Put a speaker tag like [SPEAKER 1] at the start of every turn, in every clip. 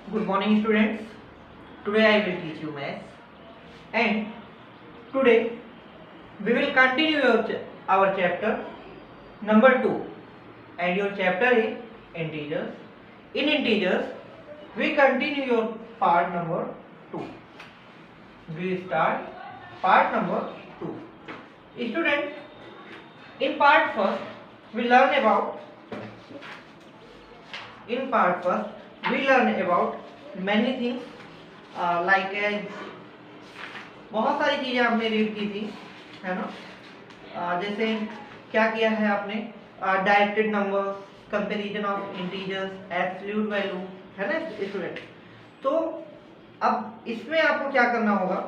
[SPEAKER 1] Good morning, students. Today I will teach you maths, and today we will continue our chapter number 2, and your chapter is integers. In integers, we continue your part number 2. We start part number 2. Students, in part first we learn about many things like बहुत सारी चीजें आपने read की थी, है ना। जैसे क्या किया है आपने, directed number, comparison of integers, absolute value, है ना स्टूडेंट। तो अब इसमें आपको क्या करना होगा,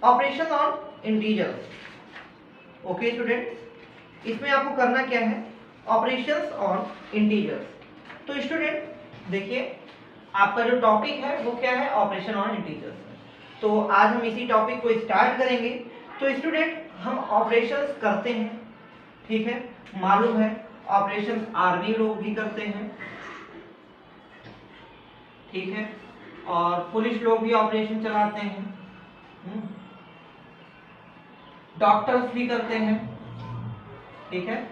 [SPEAKER 1] operation on integers. Okay student, इसमें आपको करना क्या है, ऑपरेशंस ऑन इंटीजर्स। तो स्टूडेंट देखिए, आपका जो टॉपिक है वो क्या है, ऑपरेशन ऑन इंटीजर्स। तो आज हम इसी टॉपिक को स्टार्ट करेंगे। तो स्टूडेंट हम ऑपरेशंस करते हैं, ठीक है, मालूम है ऑपरेशंस आर्मी लोग भी करते हैं, ठीक है, और पुलिस लोग भी ऑपरेशन चलाते हैं, डॉक्टर्स भी करते हैं, ठीक है,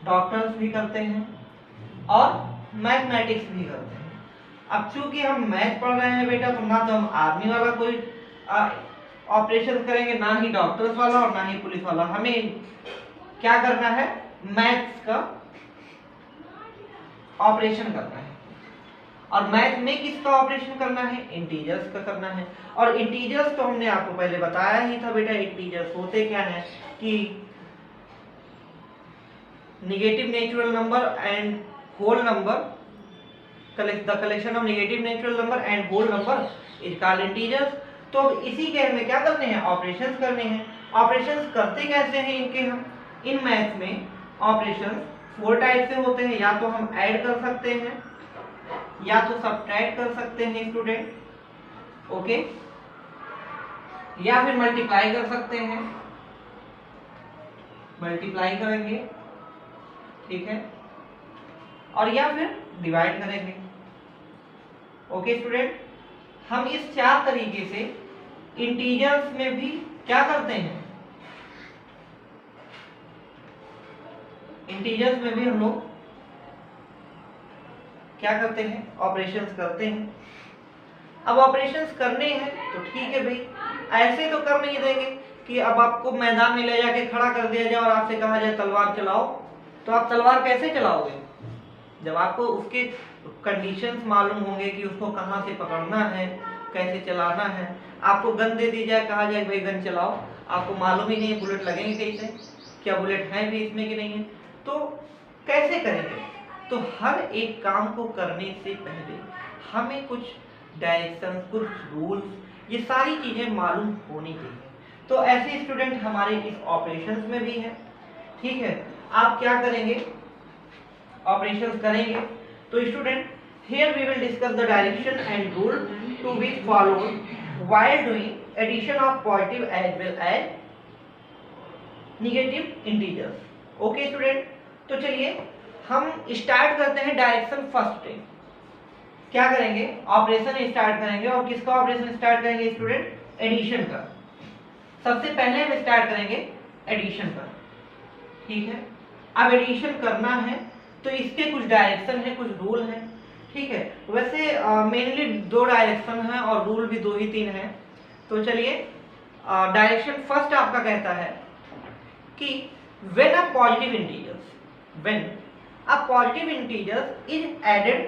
[SPEAKER 1] डॉक्टर्स भी करते हैं और मैथमेटिक्स भी करते हैं। अब चूंकि हम मैथ पढ़ रहे हैं बेटा, तो ना तो हम आर्मी वाला कोई ऑपरेशन करेंगे, ना ही डॉक्टर्स वाला और ना ही पुलिस वाला। हमें क्या करना है, मैथ्स का ऑपरेशन करना है। और मैथ में किसका ऑपरेशन करना है, इंटीजर्स का करना है। और इंटीजर्स तो हमने आपको पहले बताया ही था बेटा, इंटीजर्स होते क्या है कि negative natural number and whole number, the collection of negative natural number and whole number is called integers. तो अब इसी के हमें क्या करने हैं, ऑपरेशंस करने हैं। ऑपरेशंस करते कैसे हैं इनके, हम इन मैथ में ऑपरेशंस 4 टाइप से होते हैं। या तो हम ऐड कर सकते हैं, या तो सब्ट्रैक्ट कर सकते हैं स्टूडेंट, ओके, या फिर मल्टीप्लाई कर सकते हैं, मल्टीप्लाई करेंगे, ठीक है, और या फिर डिवाइड करेंगे। ओके स्टूडेंट, हम इस 4 तरीके से इंटीजर्स में भी क्या करते हैं, इंटीजर्स में भी हम लोग क्या करते हैं, ऑपरेशंस करते हैं। अब ऑपरेशंस करने हैं तो ठीक है भाई, ऐसे तो कर नहीं देंगे कि अब आपको मैदान में ले जाके खड़ा कर दिया जाए और आपसे कहा जाए तलवार चलाओ। तो आप तलवार कैसे चलाओगे, जब आपको उसके कंडीशंस मालूम होंगे कि उसको कहाँ से पकड़ना है, कैसे चलाना है। आपको गन दे दी जाए, कहा जाए भाई गन चलाओ, आपको मालूम ही नहीं है बुलेट लगेंगे कैसे, क्या बुलेट है भी इसमें कि नहीं है, तो कैसे करेंगे। तो हर एक काम को करने से पहले हमें कुछ डायरेक्शन, कुछ रूल्स, ये सारी चीजें मालूम होनी चाहिए। तो ऐसे स्टूडेंट हमारे इस ऑपरेशंस में भी है, ठीक है। आप क्या करेंगे, ऑपरेशंस करेंगे। तो student here we will discuss the direction and rule to be followed while doing addition of positive as well as negative integers. Okay student, तो चलिए हम स्टार्ट करते हैं डायरेक्शन फर्स्ट से। क्या करेंगे, ऑपरेशन स्टार्ट करेंगे। और किसका ऑपरेशन स्टार्ट करेंगे स्टूडेंट, एडिशन का। सबसे पहले हम स्टार्ट करेंगे एडिशन का, ठीक है। अब एडिशन करना है तो इसके कुछ डायरेक्शन है, कुछ रूल है, ठीक है। वैसे मेनली 2 डायरेक्शन है और रूल भी 2 ही 3 है। तो चलिए, डायरेक्शन फर्स्ट आपका कहता है कि when a positive integers is added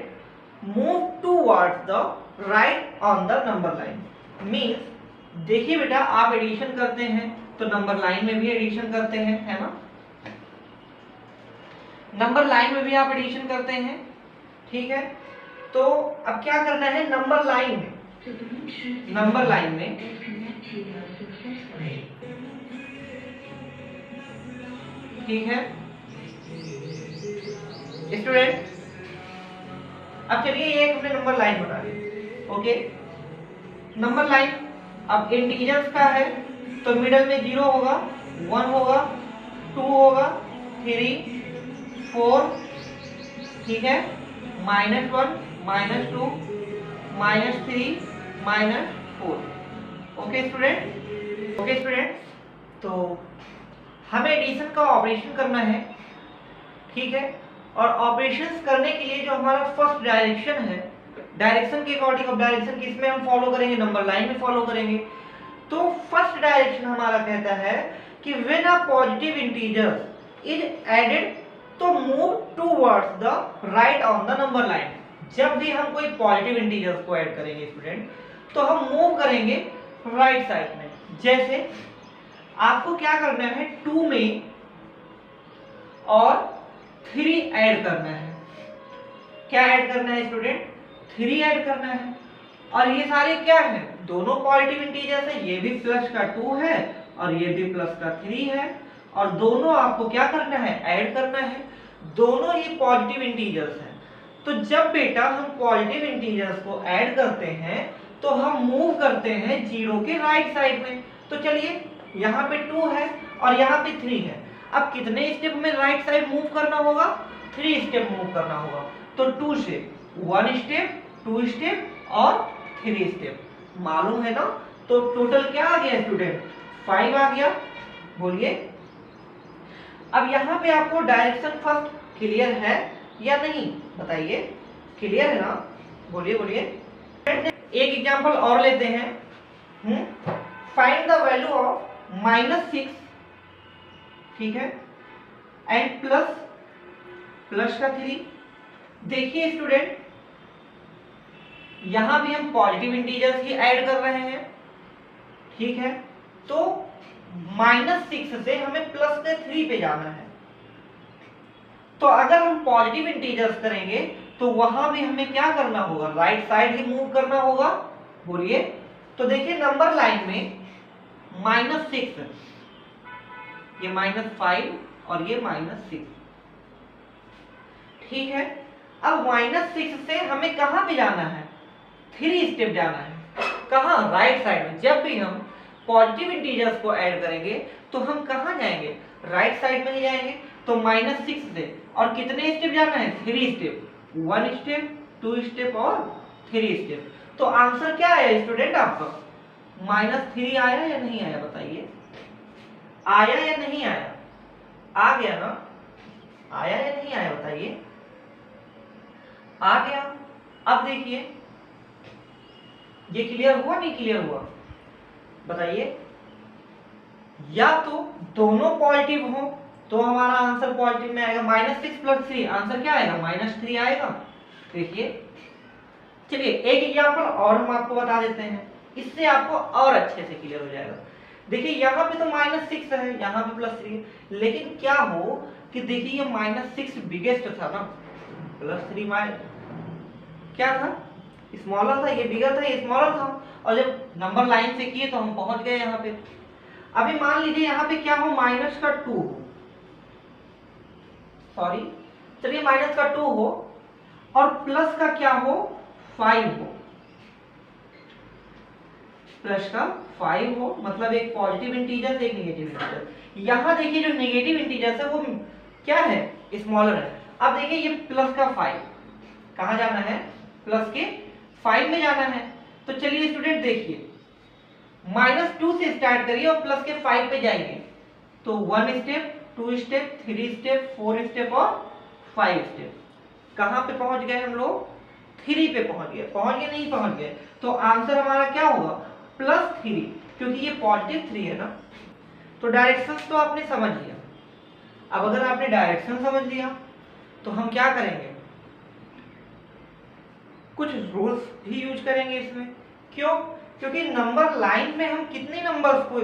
[SPEAKER 1] move towards the right on the number line. Means देखिए बेटा, आप एडिशन करते हैं तो नंबर लाइन में भी एडिशन करते हैं, है ना, नंबर लाइन में भी आप एडिशन करते हैं, ठीक है। तो अब क्या करना है, नंबर लाइन में ठीक है स्टूडेंट। अब चलिए ये एक हमने नंबर लाइन बना ली, ओके। नंबर लाइन अब इंटीजर्स का है तो मिडल में 0 होगा, 1 होगा, 2 होगा, 3, 4, ठीक है, -1, -2 -3 -4। ओके स्टूडेंट, तो हमें एडिशन का ऑपरेशन करना है, ठीक है। और ऑपरेशंस करने के लिए जो हमारा फर्स्ट डायरेक्शन है, डायरेक्शन के अकॉर्डिंग, अब डायरेक्शन किसमें हम फॉलो करेंगे, नंबर लाइन में फॉलो करेंगे। तो फर्स्ट डायरेक्शन हमारा कहता है कि when a positive integer is added तो move towards the right on the number line. जब भी हम कोई पॉजिटिव इंटीजर्स को ऐड करेंगे स्टूडेंट, तो हम मूव करेंगे राइट साइड में। जैसे आपको क्या करना है, 2 में और 3 ऐड करना है। क्या ऐड करना है स्टूडेंट, 3 ऐड करना है। और ये सारे क्या है, दोनों पॉजिटिव इंटीजर्स है, ये भी प्लस का 2 है और ये भी प्लस का 3 है, और दोनों आपको क्या करना है, ऐड करना है। दोनों ही पॉजिटिव इंटीजर्स हैं। तो जब बेटा हम पॉजिटिव इंटीजर्स को ऐड करते हैं तो हम मूव करते हैं 0 के राइट साइड में। तो चलिए, यहाँ पे 2 है और यहाँ पे 3 है। अब कितने स्टेप में राइट साइड मूव करना होगा, 3 स्टेप मूव करना होगा। तो 2 से 1 स्टेप, 2 स्टेप और 3 स्टेप, मालूम है ना। तो टोटल क्या आ गया स्टूडेंट, 5 आ गया। बोलिए, अब यहाँ पे आपको डायरेक्शन फर्स्ट क्लियर है या नहीं, बताइए, क्लियर है ना। बोलिए बोलिए। एक एग्जांपल और लेते हैं। फाइंड द वैल्यू ऑफ -6, ठीक है, एंड प्लस का 3। देखिए स्टूडेंट, यहां भी हम पॉजिटिव इंटीजर्स ही ऐड कर रहे हैं, ठीक है। तो -6 से हमें प्लस के 3 पे जाना है। तो अगर हम पॉजिटिव इंटीजर्स करेंगे तो वहां भी हमें क्या करना होगा, राइट साइड ही मूव करना होगा। बोलिए, तो देखिए नंबर लाइन में -6, ये -5 और ये -6, ठीक है। अब -6 से हमें कहां पे जाना है, 3 स्टेप जाना है। कहां, राइट साइड में। जब भी हम पॉजिटिव इंटीजर्स को ऐड करेंगे तो हम कहां जाएंगे, राइट साइड में ही जाएंगे। तो -6 से और कितने स्टेप जाना है, 3 स्टेप, 1 स्टेप, 2 स्टेप और 3 स्टेप। तो आंसर क्या आया स्टूडेंट आपका, -3 आया या नहीं आया, बताइए, आया या नहीं आया, आ गया ना, आया या नहीं आया, बताइए, आ गया। अब देखिए, ये क्लियर हुआ नहीं क्लियर हुआ, बताइए। या तो दोनों पॉजिटिव हो तो हमारा आंसर पॉजिटिव में आएगा, -6 + 3 आंसर क्या आएगा, -3 आएगा। देखिए, चलिए एक एग्जांपल और हम आपको बता देते हैं, इससे आपको और अच्छे से क्लियर हो जाएगा। देखिए यहाँ पे तो -6 है, यहाँ पे +3 है, लेकिन क्या हो कि देखिए ये -6 बिगेस्ट था ना, +3 क्या था, स्मॉलर था, ये बिगर था, ये स्मॉलर था। और जब नंबर लाइन से किए तो हम पहुंच गए यहाँ पे। अभी मान लीजिए यहाँ पे क्या हो, -2 हो, सॉरी, चलिए -2 हो और प्लस का क्या हो, 5 हो, प्लस का 5 हो, मतलब एक पॉजिटिव इंटीजर एक नेगेटिव इंटीजर। यहां देखिए जो नेगेटिव इंटीजर है वो क्या है, स्मॉलर है। अब देखिए ये प्लस का 5 कहां जाना है, प्लस के 5 में जाना है। तो चलिए स्टूडेंट देखिए, -2 से स्टार्ट करिए और प्लस के 5 पे जाएंगे। तो 1 स्टेप, 2 स्टेप, 3 स्टेप, 4 स्टेप और 5 स्टेप। कहां पे पहुंच गए हम लोग, 3 पे पहुंच गए नहीं पहुंच गए। तो आंसर हमारा क्या होगा, +3, क्योंकि ये पॉजिटिव 3 है ना। तो डायरेक्शंस तो आपने समझ लिया। अब अगर आपने डायरेक्शन समझ लिया तो हम क्या करेंगे, कुछ रूल्स भी यूज करेंगे इसमें। क्यों, क्योंकि नंबर लाइन में हम कितने नंबर्स को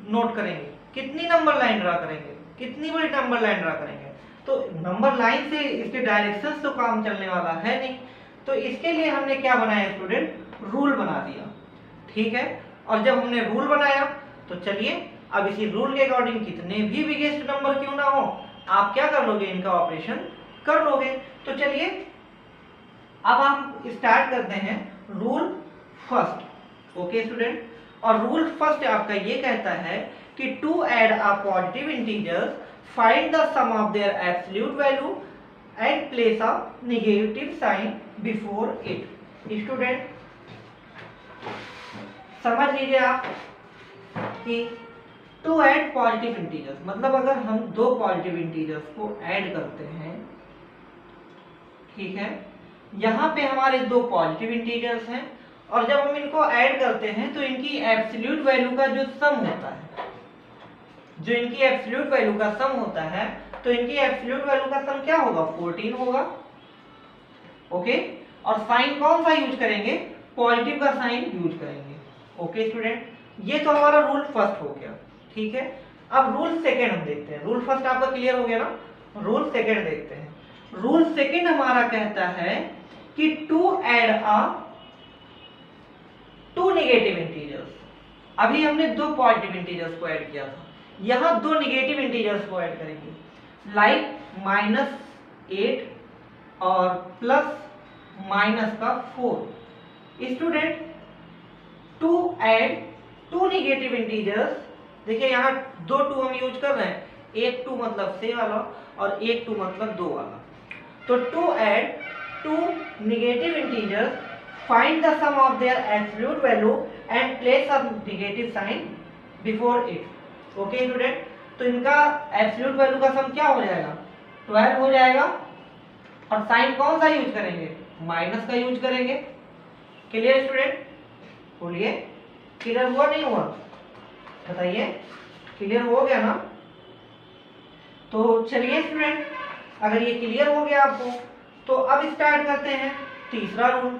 [SPEAKER 1] नोट करेंगे, कितनी नंबर लाइन ड्रा करेंगे, कितनी बड़ी नंबर लाइन ड्रा करेंगे। तो नंबर लाइन से इसके डायरेक्शंस तो काम चलने वाला है नहीं। तो इसके लिए हमने क्या बनाया स्टूडेंट, रूल बना दिया, ठीक है। और जब हमने रूल बनाया तो चलिए अब इसी रूल के अकॉर्डिंग कितने भी बिगेस्ट नंबर क्यों ना हो, आप क्या कर लोगे, इनका ऑपरेशन कर लोगे। तो चलिए अब हम स्टार्ट करते हैं रूल फर्स्ट। ओके स्टूडेंट, और रूल फर्स्ट आपका ये कहता है कि to add a positive integers find the sum of their absolute value and place a negative sign before it. Student समझ लीजिए आप कि टू ऐड पॉजिटिव इंटीजर्स, मतलब अगर हम दो पॉजिटिव इंटीजर्स को ऐड करते हैं, ठीक है, यहाँ पे हमारे दो पॉजिटिव इंटीजर्स हैं और जब हम इनको ऐड करते हैं तो इनकी एब्सोल्यूट वैल्यू का जो सम होता है, जो इनकी एब्सोल्यूट वैल्यू का सम होता है, तो इनकी एब्सोल्यूट वैल्यू का सम क्या होगा, 14 होगा। ओके, और साइन कौन सा यूज करेंगे, पॉजिटिव का साइन यूज करेंगे। ओके स्टूडेंट, ये तो हमारा रूल फर्स्ट हो गया, ठीक है। अब रूल सेकेंड हम देखते हैं। रूल फर्स्ट आपका क्लियर हो गया ना, रूल सेकेंड देखते हैं। रूल सेकेंड हमारा कहता है कि to add a two negative integers. अभी हमने दो पॉजिटिव इंटीजर्स को ऐड किया था, यहां दो नेगेटिव इंटीजर्स को ऐड करेंगे, लाइक -8 और प्लस माइनस का 4। Student to add two negative integers, देखिए यहाँ दो टू हम यूज कर रहे हैं, एक टू मतलब से वाला और एक टू मतलब दो वाला। तो to add two negative integers, find the sum of their absolute value and place a negative sign before it. Okay student, तो इनका एब्सोल्यूट वैल्यू का सम क्या हो जाएगा, 12 हो जाएगा, और साइन कौन सा यूज करेंगे, माइनस का यूज करेंगे। क्लियर स्टूडेंट, बोलिए क्लियर हुआ नहीं हुआ, बताइए, क्लियर हो गया ना। तो चलिए स्टूडेंट, अगर ये क्लियर हो गया आपको, तो अब स्टार्ट करते हैं तीसरा रूल।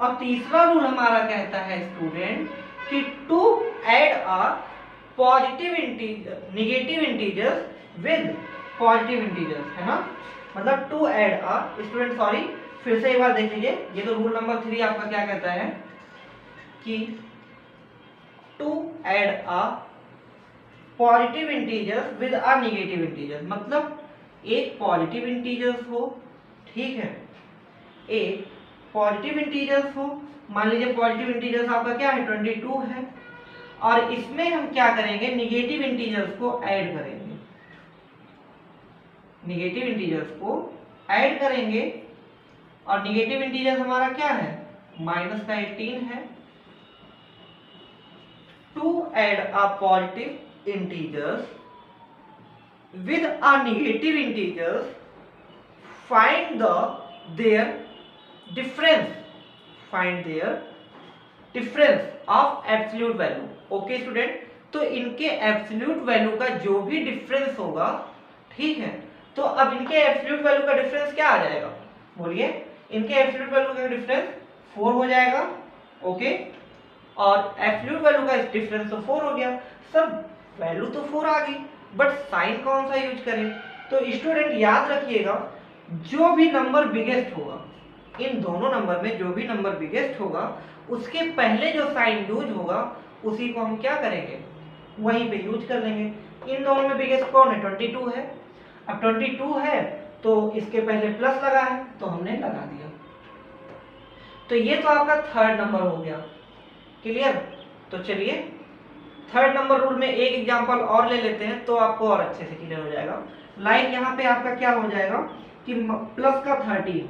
[SPEAKER 1] और तीसरा रूल हमारा कहता है स्टूडेंट कि to add a positive integer negative integers with positive integers, है ना, मतलब to add a, student sorry फिर से एक बार देख लीजिए, ये तो रूल नंबर 3 आपका क्या कहता है कि to add a positive integers with a negative integers, मतलब एक पॉजिटिव इंटीजर्स हो, ठीक है, एक पॉजिटिव इंटीजर्स हो, मान लीजिए पॉजिटिव इंटीजर्स आपका क्या है, 22 है, और इसमें हम क्या करेंगे, नेगेटिव इंटीजर्स को ऐड करेंगे, नेगेटिव इंटीजर्स को ऐड करेंगे, और नेगेटिव इंटीजर्स हमारा क्या है, माइनस का 18 है। To add a positive integers with a negative integers, find their difference, find their difference of absolute value। Okay student, तो इनके एब्सोल्यूट वैल्यू का जो भी डिफरेंस होगा, ठीक है, तो अब इनके एब्सोल्यूट वैल्यू का डिफरेंस क्या आ जाएगा, बोलिए, इनके एब्सोल्यूट वैल्यू का डिफरेंस 4 हो जाएगा। ओके, और एब्सोल्यूट वैल्यू का डिफरेंस तो 4 हो गया, सब वैल्यू तो 4 आ गई, बट साइन कौन सा यूज करें। तो स्टूडेंट याद रखिएगा, जो भी नंबर बिगेस्ट होगा, इन दोनों नंबर में जो भी नंबर बिगेस्ट होगा, उसके पहले जो साइन यूज होगा उसी को हम क्या करेंगे, वहीं पे यूज कर लेंगे। इन दोनों में बिगेस्ट कौन है, 22 है। अब 22 है तो इसके पहले प्लस लगा है तो हमने लगा दिया। तो ये तो आपका थर्ड नंबर हो गया। क्लियर, तो चलिए थर्ड नंबर रूल में एक एग्जांपल और ले लेते हैं तो आपको और अच्छे से क्लियर हो जाएगा। लाइक यहाँ पे आपका क्या हो जाएगा कि प्लस का 30,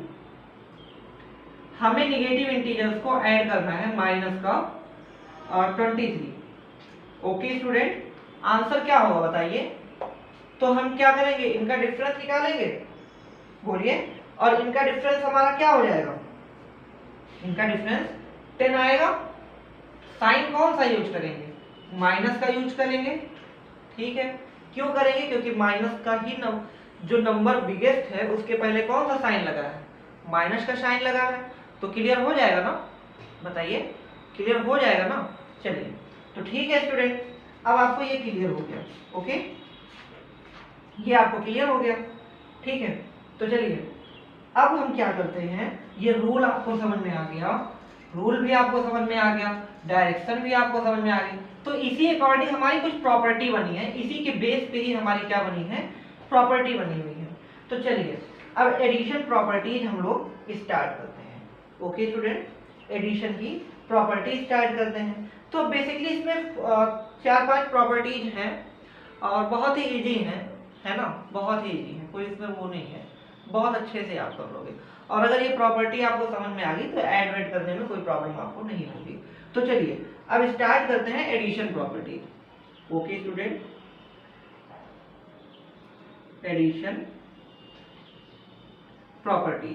[SPEAKER 1] हमें निगेटिव इंटीजर्स को ऐड करना है, माइनस का 23। ओके स्टूडेंट, आंसर क्या होगा बताइए। तो हम क्या करेंगे, इनका डिफरेंस निकालेंगे, बोलिए, और इनका डिफरेंस हमारा क्या हो जाएगा, इनका डिफरेंस 10 आएगा। साइन कौन सा यूज करेंगे, माइनस का यूज करेंगे, ठीक है। क्यों करेंगे, क्योंकि माइनस का ही जो नंबर बिगेस्ट है उसके पहले कौन सा साइन लगा है, माइनस का साइन लगा है। तो क्लियर हो जाएगा ना, बताइए, क्लियर हो जाएगा ना। चलिए, तो ठीक है स्टूडेंट, अब आपको ये क्लियर हो गया। ओके, ये आपको क्लियर हो गया, ठीक है। तो चलिए अब हम क्या करते हैं, ये रूल आपको समझ में आ गया, रूल भी आपको समझ में आ गया, डायरेक्शन भी आपको समझ में आ गई। तो इसी अकॉर्डिंग हमारी कुछ प्रॉपर्टी बनी है, इसी के बेस पे ही हमारी क्या बनी है, प्रॉपर्टी बनी हुई है। तो चलिए अब एडिशन प्रॉपर्टीज हम लोग स्टार्ट करते हैं। ओके स्टूडेंट, एडिशन की प्रॉपर्टी स्टार्ट करते हैं। तो बेसिकली इसमें 4-5 प्रॉपर्टीज हैं और बहुत ही इजी है ना, बहुत ही इजी है, कोई इसमें वो नहीं है, बहुत अच्छे से आप कर लोगे। और अगर ये प्रॉपर्टी आपको समझ में आ गई तो ऐड वेड करने में कोई प्रॉब्लम आपको नहीं होगी। तो चलिए अब स्टार्ट करते हैं addition property. Okay student, addition property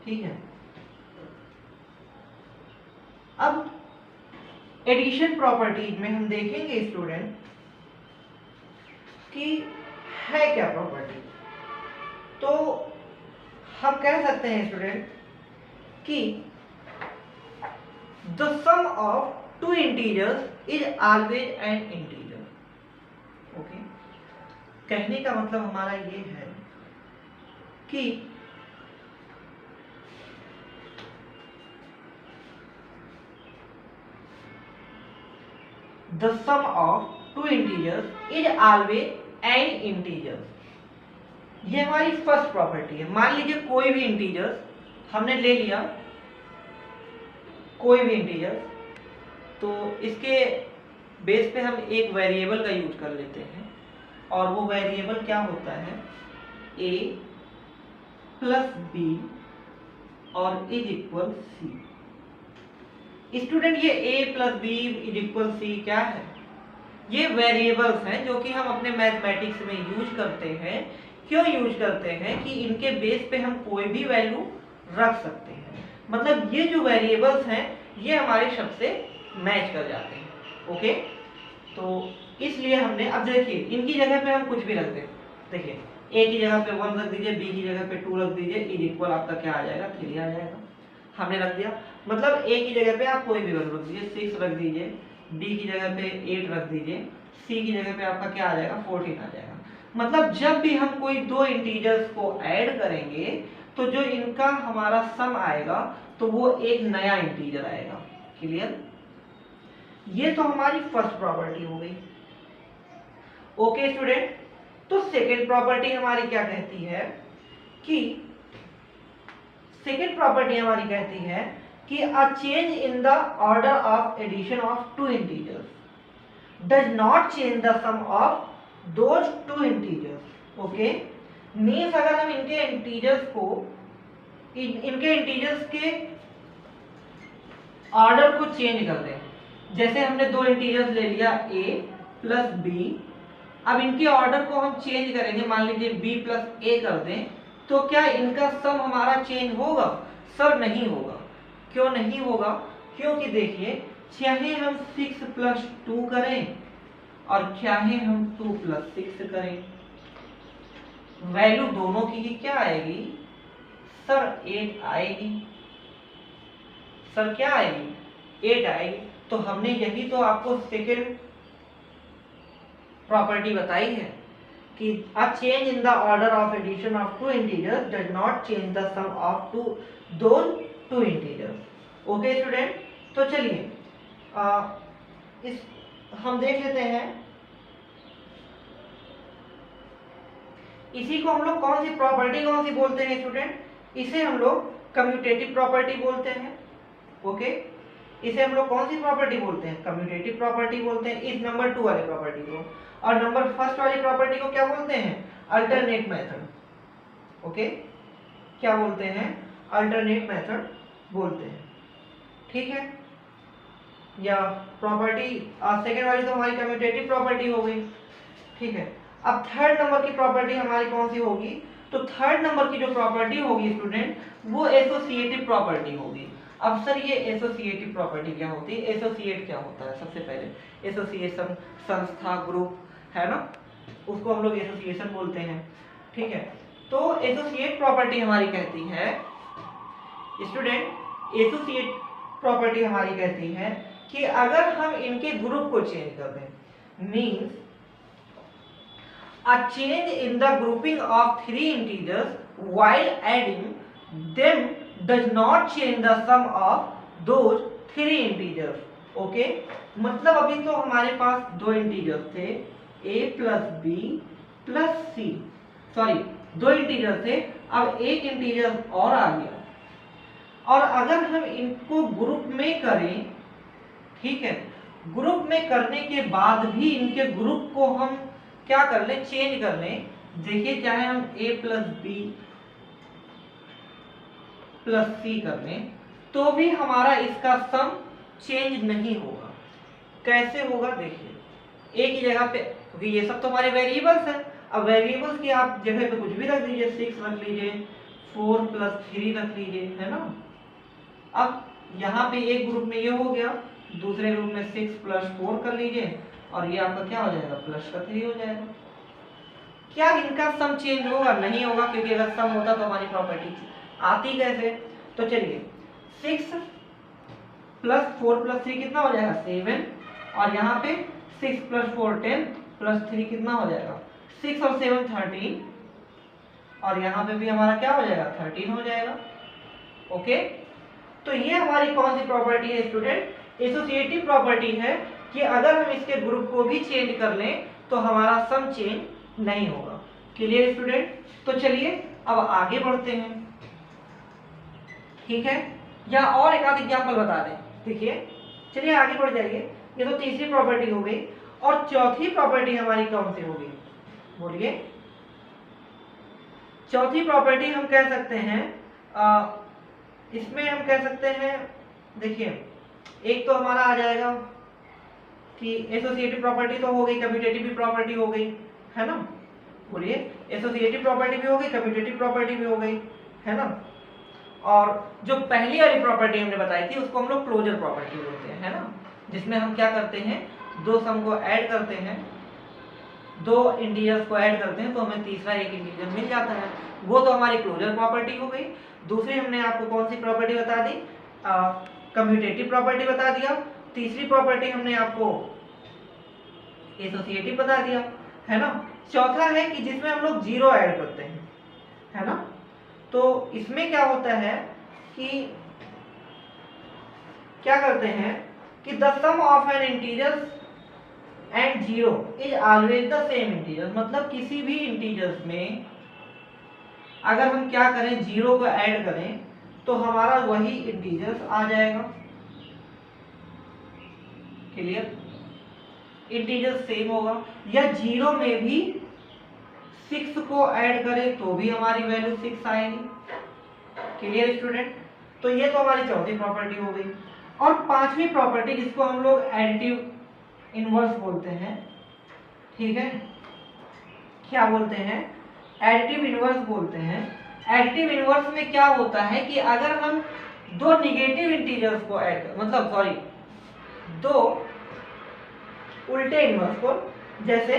[SPEAKER 1] ठीक है। अब एडिशन प्रॉपर्टीज में हम देखेंगे स्टूडेंट कि है क्या प्रॉपर्टी। तो हम कह सकते हैं स्टूडेंट कि the sum of two integers is always an integer. Okay, कहने का मतलब हमारा ये है कि the sum of two integers is always an integer। ये हमारी फर्स्ट प्रॉपर्टी है। मान लीजिए कोई भी इंटीजर्स हमने ले लिया, कोई भी इंटीजर, तो इसके बेस पे हम एक वेरिएबल का यूज कर लेते हैं और वो वेरिएबल क्या होता है, a प्लस बी और इज इक्वल सी। स्टूडेंट ये a plus B is equal C क्या है, ये वेरिएबल्स हैं जो कि हम अपने मैथमेटिक्स में यूज करते हैं। क्यों यूज करते हैं कि इनके बेस पे हम कोई भी वैल्यू रख सकते हैं। मतलब ये जो वेरिएबल्स हैं ये हमारे शब्द से मैच कर जाते हैं। ओके, तो इसलिए हमने, अब देखिए इनकी जगह पे हम कुछ भी रख दें। देखिए a की जगह पे 1 रख दीजिए, b की जगह पे 2 रख दीजिए, इज इक्वल आपका क्या आ जाएगा, 3 आ जाएगा। हमने रख दिया, मतलब a की जगह पे आप कोई भी वैल्यू रख दीजिए, 6 रख दीजिए, d की जगह पे 8 रख दीजिए, c की जगह पे आपका क्या आ जाएगा, 14 आ जाएगा। मतलब जब भी हम कोई दो इंटीजर्स को ऐड करेंगे तो जो इनका हमारा सम आएगा तो वो एक नया इंटीजर आएगा। क्लियर? ये तो हमारी फर्स्ट प्रॉपर्टी हो गई। ओके स्टूडेंट, तो सेकेंड प्रॉपर्टी हमारी क्या कहती है कि सेकेंड प्रॉपर्टी हमारी कहती है कि a change in the order of addition of two integers does not change the sum of those two integers. Okay, means अगर हम इनके इंटीजर्स को, इनके इंटीजर्स के ऑर्डर को चेंज कर दें, जैसे हमने दो इंटीजर्स ले लिया a प्लस b, अब इनके ऑर्डर को हम चेंज करेंगे, मान लीजिए b प्लस a कर दें, तो क्या इनका सम हमारा चेंज होगा? सर नहीं होगा। क्यों नहीं होगा? क्योंकि देखिए चाहे हम 6 प्लस 2 करें और चाहे हम 2 प्लस 6 करें, वैल्यू दोनों की ही क्या आएगी सर? 8 आएगी। सर क्या आएगी? 8 आएगी। तो हमने यही तो आपको सेकेंड प्रॉपर्टी बताई है कि a change in the order of addition of two integers does not change the sum of those two integers. Okay student, तो चलिए इस हम देख लेते हैं इसी को हम लोग कौन सी प्रॉपर्टी कौन सी बोलते हैं स्टूडेंट? इसे हम लोग कम्यूटेटिव प्रॉपर्टी बोलते हैं। ओके, इसे हम लोग कौन सी प्रॉपर्टी बोलते हैं? कम्यूटेटिव प्रॉपर्टी बोलते हैं इस नंबर 2 वाली प्रॉपर्टी को। और नंबर फर्स्ट वाली प्रॉपर्टी को क्या बोलते हैं? Alternate method. ओके, क्या बोलते हैं? अल्टरनेट मेथड बोलते हैं। ठीक है, या प्रॉपर्टी सेकेंड वाली तो हमारी कम्यूटेटिव प्रॉपर्टी हो गई। ठीक है, अब थर्ड नंबर की प्रॉपर्टी हमारी कौन सी होगी? तो थर्ड नंबर की जो प्रॉपर्टी होगी स्टूडेंट वो एसोसिएटिव प्रॉपर्टी होगी। अब सर ये एसोसिएटिव प्रॉपर्टी क्या होती है? एसोसिएट क्या होता है? सबसे पहले एसोसिएशन, संस्था, ग्रुप है ना, उसको हम लोग एसोसिएशन बोलते हैं। ठीक है, तो एसोसिएट प्रॉपर्टी हमारी कहती है स्टूडेंट, एसोसिएट प्रॉपर्टी हमारी कहती है कि अगर हम इनके ग्रुप को चेंज कर दें, means a change in the grouping of three integers while adding them does not change the sum of those three integers. Okay, मतलब अभी तो हमारे पास दो इंटीजर्स थे a plus b plus c, sorry दो इंटीजर थे, अब एक इंटीजर और आ गया और अगर हम इनको ग्रुप में करें, ठीक है, ग्रुप में करने के बाद भी इनके ग्रुप को हम क्या कर लें, चेंज कर लें। देखिए चाहे हम a प्लस बी प्लस सी कर लें तो भी हमारा इसका सम चेंज नहीं होगा। कैसे होगा देखिए, एक ही जगह पे, क्योंकि ये सब तो हमारे वेरिएबल्स हैं। अब वेरिएबल्स की आप जगह पे कुछ भी रख दीजिए, 6 रख लीजिए, 4 प्लस 3 रख लीजिए, है ना। अब यहाँ पे एक ग्रुप में ये हो गया, दूसरे ग्रुप में 6 प्लस 4 कर लीजिए और ये आपका क्या हो जाएगा, प्लस का 3 हो जाएगा। क्या इनका सम चेंज होगा? नहीं होगा, क्योंकि अगर सम होता तो हमारी प्रॉपर्टी आती कैसे। तो चलिए 6 प्लस 4 प्लस 3 कितना हो जाएगा, 7, और यहाँ पे 6 प्लस 4 10 प्लस 3 कितना हो जाएगा, 6 और 7 13, और यहाँ पे भी हमारा क्या हो जाएगा, 13 हो जाएगा। ओके, तो ये हमारी कौन सी प्रॉपर्टी है स्टूडेंट, एसोसिएटिव प्रॉपर्टी है कि अगर हम इसके ग्रुप को भी चेंज कर लें तो हमारा सम चेंज नहीं होगा। Clear student? तो चलिए अब आगे बढ़ते हैं, ठीक है, या और एक आध एग्जाम्पल बता दें। देखिए चलिए आगे बढ़ जाइए। ये तो तीसरी प्रॉपर्टी हो गई, और चौथी प्रॉपर्टी हमारी कौन सी होगी, बोलिए। चौथी प्रॉपर्टी हम कह सकते हैं, इसमें हम कह सकते हैं, देखिए एक तो हमारा आ जाएगा कि एसोसिएटिव प्रॉपर्टी तो हो गई, कम्यूटेटिव भी प्रॉपर्टी हो गई, है ना। बोलिए, एसोसिएटिव प्रॉपर्टी भी हो गई, कम्यूटेटिव प्रॉपर्टी भी हो गई, है ना। और जो पहली वाली प्रॉपर्टी हमने बताई थी उसको हम लोग क्लोजर प्रॉपर्टी बोलते हैं, है ना, जिसमें हम क्या करते हैं, दो सम को ऐड करते हैं, दो इंटीजर्स को ऐड करते हैं तो हमें तीसरा एक इंटीजर मिल जाता है, वो तो हमारी क्लोजर प्रॉपर्टी हो गई। दूसरी हमने आपको कौन सी प्रॉपर्टी बता दी, कम्यूटेटिव प्रॉपर्टी बता दिया। तीसरी प्रॉपर्टी हमने आपको एसोसिएटिव बता दिया, है ना। चौथा है कि जिसमें हम लोग जीरो ऐड करते हैं, है ना। तो इसमें क्या होता है कि क्या करते हैं कि the sum of an integer and zero is always the same integer, मतलब किसी भी इंटीजर्स में अगर हम क्या करें, जीरो को ऐड करें तो हमारा वही इंटीजर्स आ जाएगा। क्लियर? इंटीजर सेम होगा, या जीरो में भी 6 को ऐड करें तो भी हमारी वैल्यू 6 आएगी। Clear student? तो ये तो हमारी चौथी प्रॉपर्टी हो गई। और पांचवी प्रॉपर्टी जिसको हम लोग एडिटिव इनवर्स बोलते हैं, ठीक है, क्या बोलते हैं, एडिटिव इनवर्स बोलते हैं। एडिटिव इनवर्स में क्या होता है कि अगर हम दो निगेटिव इंटीजर्स को ऐड, मतलब सॉरी, दो उल्टे इनवर्स को, जैसे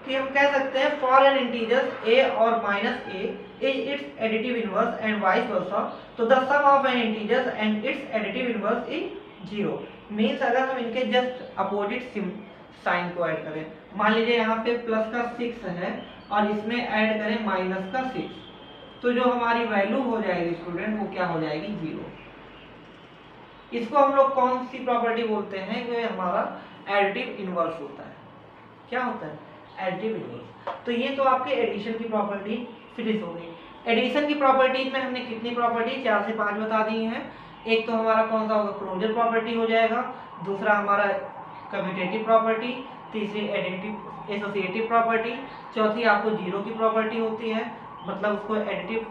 [SPEAKER 1] कि हम कह सकते हैं फॉर एन इंटीजर्स a और minus a is its additive inverse and vice versa, तो the sum of an integers and its additive inverse is 0। Means अगर हम इनके जस्ट अपोजिट साइन को ऐड करें, मान लीजिए यहाँ पे प्लस का 6 है और इसमें ऐड करें माइनस का 6, तो जो हमारी वैल्यू हो जाएगी स्टूडेंट वो क्या हो जाएगी, 0। इसको हम लोग कौन सी प्रॉपर्टी बोलते हैं, वो हमारा एडिटिव इनवर्स होता है। क्या होता है, एडिटिव इनवर्स। तो ये तो आपके एडिशन की प्रॉपर्टी फिनिश हो गई। एडिशन की प्रॉपर्टीज में हमने कितनी प्रॉपर्टी, 4 से 5 बता दी हैं। एक तो हमारा कौन सा होगा, क्लोजर प्रॉपर्टी हो जाएगा, दूसरा हमारा कम्यूटेटिव प्रॉपर्टी, तीसरी एडिटिव एसोसिएटिव प्रॉपर्टी, चौथी आपको जीरो की प्रॉपर्टी होती है, मतलब उसको एडिटिव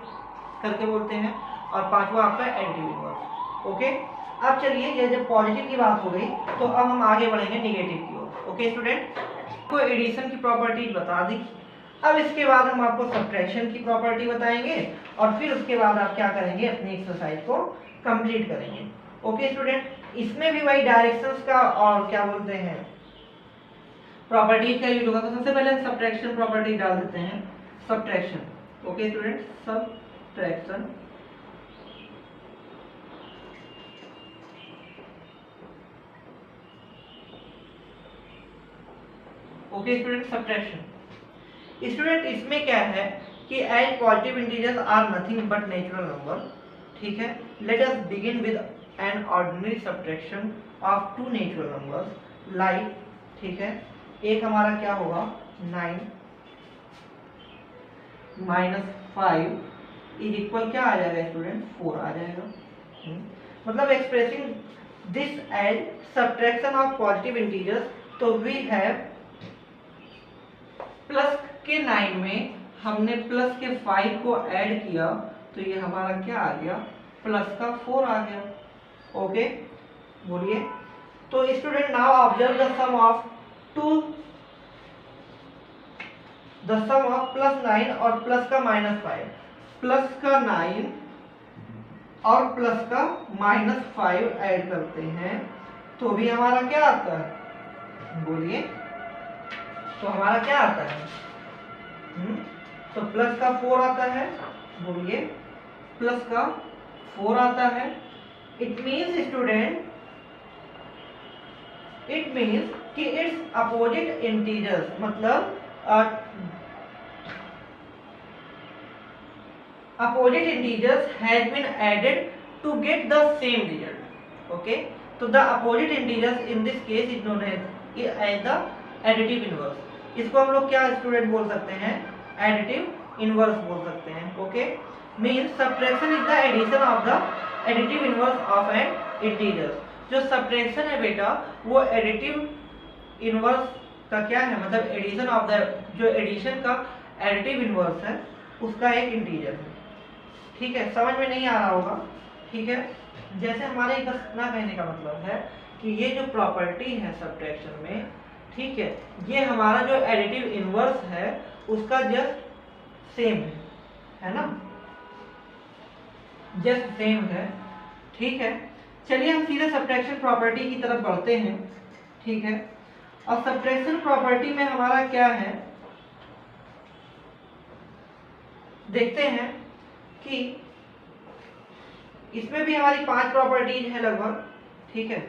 [SPEAKER 1] करके बोलते हैं, और पांचवा आपका एडिटिव इनवर्स। ओके, अब चलिए ये जब पॉजिटिव की बात हो गई तो अब हम आगे बढ़ेंगे निगेटिव की ओर। ओके स्टूडेंट, को एडिशन की प्रॉपर्टीज बता दी। अब इसके बाद हम आपको सब्ट्रैक्शन की प्रॉपर्टी बताएंगे और फिर उसके बाद आप क्या करेंगे, अपनी एक्सरसाइज को कंप्लीट करेंगे। ओके स्टूडेंट, इसमें भी वही डायरेक्शंस का और क्या बोलते हैं प्रॉपर्टीज का यूज होगा। तो सबसे पहले हम सब्ट्रैक्शन प्रॉपर्टी डाल देते हैं, subtraction. Okay student, subtraction. Okay student, subtraction. Student इसमें क्या है कि as positive integers are nothing but natural number, ठीक है, let us begin with an ordinary subtraction of two natural numbers like, ठीक है, एक हमारा क्या होगा 9 माइनस 5 इज इक्वल क्या आ जाएगा स्टूडेंट, 4 आ जाएगा। मतलब expressing this as subtraction of positive integers. तो वी हैव प्लस के 9 में हमने प्लस के 5 को ऐड किया, तो ये हमारा क्या आ गया, प्लस का 4 आ गया। ओके, बोलिए। तो student now observe the sum of plus 9 और प्लस का -5। प्लस का 9 और प्लस का -5 ऐड करते हैं तो भी हमारा क्या आता है, बोलिए। तो हमारा क्या आता है, तो प्लस का 4 आता है, बोलिए। प्लस का 4 आता है। It means student, it means कि इट्स अपोजिट इंटीजर्स, मतलब opposite integers has been added to get the same result. Okay, so the opposite integers in this case is known as the additive inverse. इसको हम लोग क्या student बोल सकते हैं, additive inverse बोल सकते हैं। Okay, means subtraction is the addition of the additive inverse of an integer। जो subtraction है बेटा वो additive inverse का क्या है, मतलब addition of the, जो addition का additive inverse है उसका एक इंटीजर है। ठीक है, समझ में नहीं आ रहा होगा। ठीक है, जैसे हमारे इतना कहने का मतलब है कि ये जो प्रॉपर्टी है सब्ट्रैक्शन में, ठीक है, ये हमारा जो एडिटिव इनवर्स है उसका जस्ट सेम है ना, जस्ट सेम है। ठीक है, चलिए हम सीधे सब्ट्रैक्शन प्रॉपर्टी की तरफ बढ़ते हैं। ठीक है, और सब्ट्रैक्शन प्रॉपर्टी में हमारा क्या है, देखते हैं कि इसमें भी हमारी 5 प्रॉपर्टीज है लगभग। ठीक है,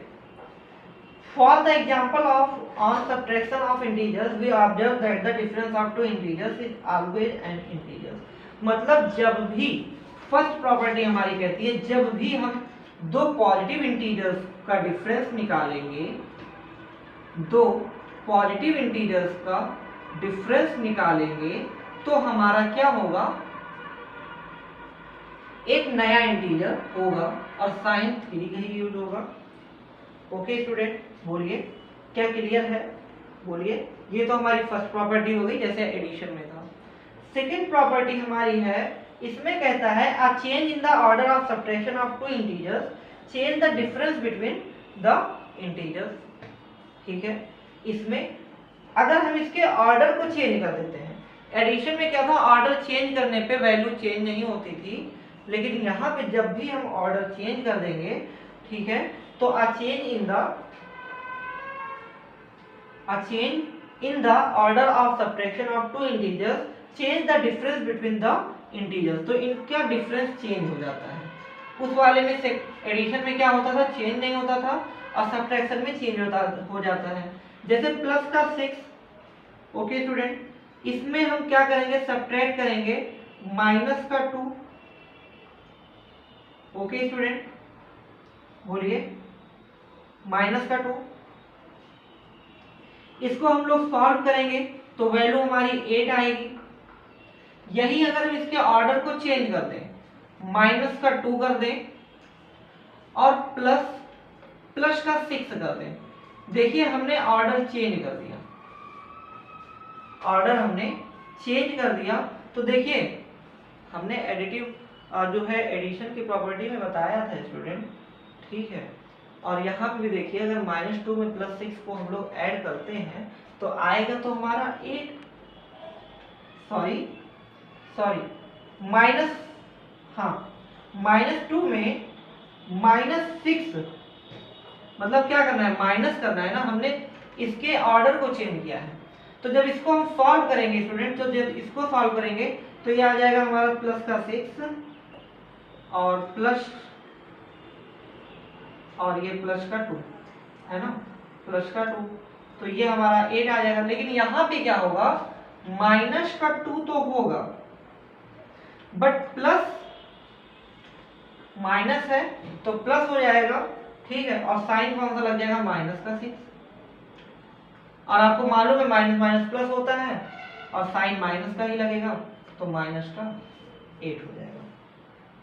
[SPEAKER 1] for the example of on subtraction of integers we observe that the difference of two integers is always an integer. मतलब जब भी, फर्स्ट प्रॉपर्टी हमारी कहती है जब भी हम दो पॉजिटिव इंटीजर्स का डिफरेंस निकालेंगे, दो पॉजिटिव इंटीजर्स का डिफरेंस निकालेंगे तो हमारा क्या होगा, एक नया इंटीजर होगा और साइन 3 का ही यूज होगा। ओके स्टूडेंट, बोलिए क्या क्लियर है, बोलिए। ये तो हमारी फर्स्ट प्रॉपर्टी हो गई जैसे एडिशन में था। सेकंड प्रॉपर्टी हमारी है, इसमें कहता है a change in the order of subtraction of two integers change the difference between the integers. ठीक है, इसमें अगर हम इसके ऑर्डर को चेंज कर देते हैं, एडिशन में क्या था, ऑर्डर चेंज करने पे वैल्यू चेंज नहीं होती थी, लेकिन यहाँ पे जब भी हम ऑर्डर चेंज कर देंगे, ठीक है, तो a change in the order of subtraction of two integers change the difference between the integers. तो इनका डिफरेंस चेंज हो जाता है। उस वाले में एडिशन में क्या होता था, चेंज नहीं होता था, और सब्ट्रैक्शन में चेंज हो जाता है। जैसे प्लस का 6। ओके स्टूडेंट, इसमें हम क्या करेंगे, सब्ट्रैक्ट करेंगे माइनस का 2। ओके स्टूडेंट, बोलिए, माइनस का 2। इसको हम लोग सॉल्व करेंगे तो वैल्यू हमारी 8 आएगी। यही अगर हम इसके ऑर्डर को चेंज कर दें, माइनस का 2 कर दें और प्लस का 6 कर दें, देखिए हमने ऑर्डर चेंज कर दिया, ऑर्डर हमने चेंज कर दिया। तो देखिए हमने एडिटिव जो है एडिशन की प्रॉपर्टी में बताया था स्टूडेंट। ठीक है, और यहाँ पे भी देखिए अगर -2 में +6 को हम लोग ऐड करते हैं तो आएगा तो हमारा 8, सॉरी माइनस, हाँ -2 में -6, मतलब क्या करना है, माइनस करना है ना, हमने इसके ऑर्डर को चेंज किया है। तो जब इसको हम सॉल्व करेंगे स्टूडेंट, तो जब इसको सॉल्व करेंगे तो ये आ जाएगा हमारा प्लस का 6 और प्लस, और ये प्लस का 2 है ना, प्लस का 2, तो ये हमारा 8 आ जाएगा। लेकिन यहाँ पे क्या होगा, माइनस का 2 तो होगा बट प्लस माइनस है तो प्लस हो जाएगा। ठीक है, और साइन कौन सा लग जाएगा, माइनस का 6, और आपको मालूम है माइनस माइनस प्लस होता है और साइन माइनस का ही लगेगा, तो माइनस का 8 हो जाएगा।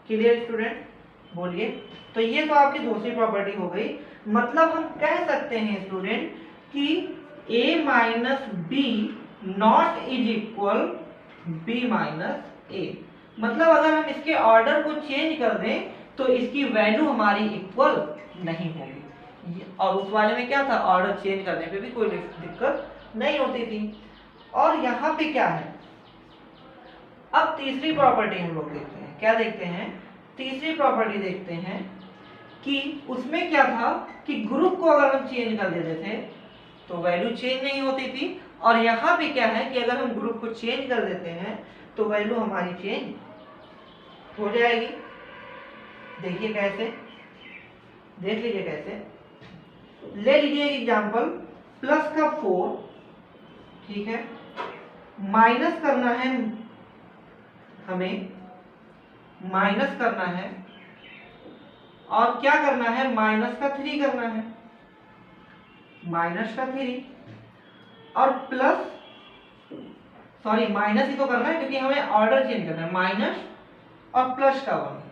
[SPEAKER 1] क्लियर स्टूडेंट, बोलिए। तो ये तो आपकी दूसरी प्रॉपर्टी हो गई। मतलब हम कह सकते हैं स्टूडेंट कि a minus B not is equal b minus A. मतलब अगर हम इसके ऑर्डर को चेंज कर दें तो इसकी वैल्यू हमारी इक्वल नहीं होगी। और उस वाले में क्या था, ऑर्डर चेंज करने पे भी कोई दिक्कत नहीं होती थी। और यहाँ पे क्या है, अब तीसरी प्रॉपर्टी हम लोग देखते हैं। क्या देखते हैं, तीसरी प्रॉपर्टी देखते हैं कि उसमें क्या था कि ग्रुप को अगर हम चेंज कर देते थे तो वैल्यू चेंज नहीं होती थी। और यहाँ पे क्या है कि अगर हम ग्रुप को चेंज कर देते हैं तो वैल्यू हमारी चेंज हो जाएगी। देखिए कैसे, देख लीजिए कैसे। ले लीजिए एग्जांपल, प्लस का 4, ठीक है, माइनस करना है हमें, माइनस करना है और क्या करना है, माइनस का 3 करना है, माइनस का 3 और प्लस, सॉरी माइनस ही तो करना है क्योंकि हमें ऑर्डर चेंज करना है, माइनस और प्लस का 1।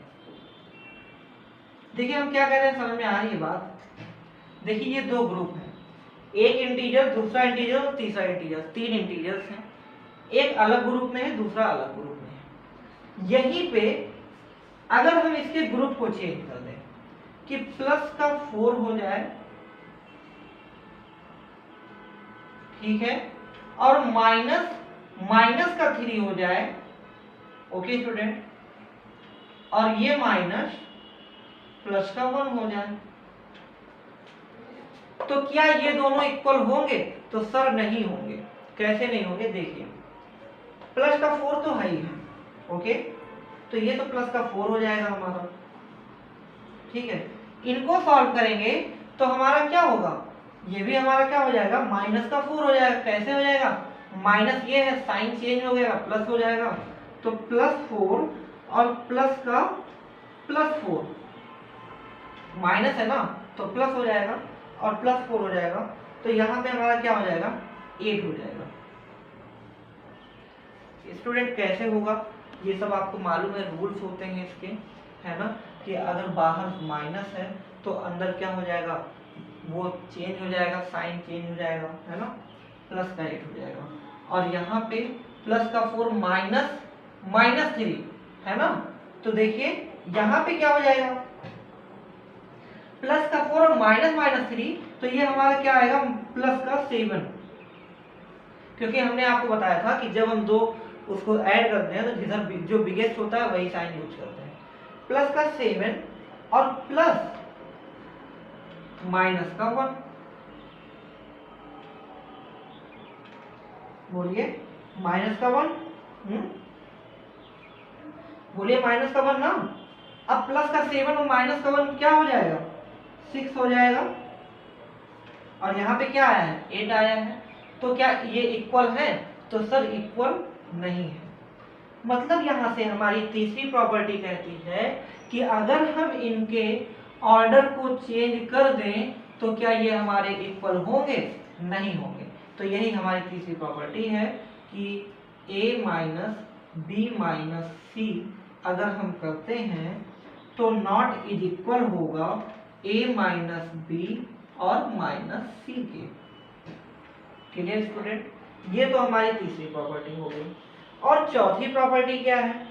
[SPEAKER 1] देखिए हम क्या कह रहे हैं, समझ में आ रही है बात। देखिए ये दो ग्रुप हैं, एक इंटीजर, दूसरा इंटीजर और तीसरा इंटीजर, 3 इंटीजर्स हैं। एक अलग ग्रुप में है, दूसरा अलग ग्रुप में है। यहीं पे अगर हम इसके ग्रुप को चेंज कर दें कि प्लस का 4 हो जाए, ठीक है, और माइनस का 3 हो जाए, ओके स्टूडेंट, और ये माइनस प्लस का 1 हो जाए, तो क्या ये दोनों इक्वल होंगे? तो सर नहीं होंगे। कैसे नहीं होंगे, देखिए प्लस का 4 तो है ही है, ओके, तो ये तो प्लस का 4 हो जाएगा हमारा, ठीक है। इनको सॉल्व करेंगे तो हमारा क्या होगा, ये भी हमारा क्या हो जाएगा, माइनस का 4 हो जाएगा। कैसे हो जाएगा, माइनस ये है, साइन चेंज हो गया, प्लस हो जाएगा, तो +4 और प्लस का +4, माइनस है ना तो प्लस हो जाएगा और +4 हो जाएगा, तो यहाँ पे हमारा क्या हो जाएगा, 8 हो जाएगा। स्टूडेंट कैसे होगा, ये सब आपको मालूम है, रूल्स होते हैं इसके, है ना, कि अगर बाहर माइनस है तो अंदर क्या हो जाएगा, वो चेंज हो जाएगा, साइन चेंज हो जाएगा, है ना, प्लस का 8 हो जाएगा। और यहाँ पे प्लस का 4 माइनस 3 है ना, तो देखिए यहाँ पे क्या हो जाएगा, प्लस का 4 और -3, तो ये हमारा क्या आएगा, प्लस का 7, क्योंकि हमने आपको बताया था कि जब हम दो उसको ऐड करते हैं तो जिधर जो बिगेस्ट होता है वही साइन यूज करते हैं। प्लस का 7 और प्लस माइनस का 1, बोलिए माइनस का 1, बोलिए माइनस का 1 ना। अब प्लस का 7 और माइनस का 1 क्या हो जाएगा, 6 हो जाएगा, और यहाँ पे क्या आया है, 8 आया है। तो क्या ये इक्वल है, तो सर इक्वल नहीं है। मतलब यहाँ से हमारी तीसरी प्रॉपर्टी कहती है कि अगर हम इनके ऑर्डर को चेंज कर दें तो क्या ये हमारे इक्वल होंगे, नहीं होंगे। तो यही हमारी तीसरी प्रॉपर्टी है कि a माइनस बी माइनस सी अगर हम करते हैं तो नॉट इज इक्वल होगा a माइनस बी और माइनस सी के। क्लियर स्टूडेंट, ये तो हमारी तीसरी प्रॉपर्टी हो गई। और चौथी प्रॉपर्टी क्या है,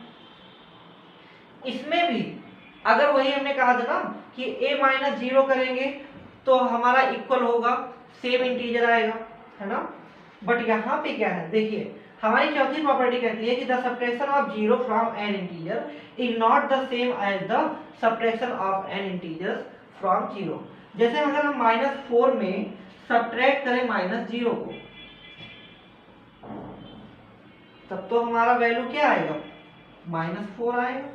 [SPEAKER 1] इसमें भी अगर वही हमने कहा था ना कि a माइनस 0 करेंगे तो हमारा इक्वल होगा, सेम इंटीजर आएगा, है ना। बट यहाँ पे क्या है, देखिए हमारी चौथी प्रॉपर्टी कहती है कि the subtraction of 0 from an integer is not the same as the subtraction of an integers from 0। जैसे अगर हम -4 में सब्ट्रैक्ट करें -0 को, तब तो हमारा वैल्यू क्या आएगा, -4 आएगा।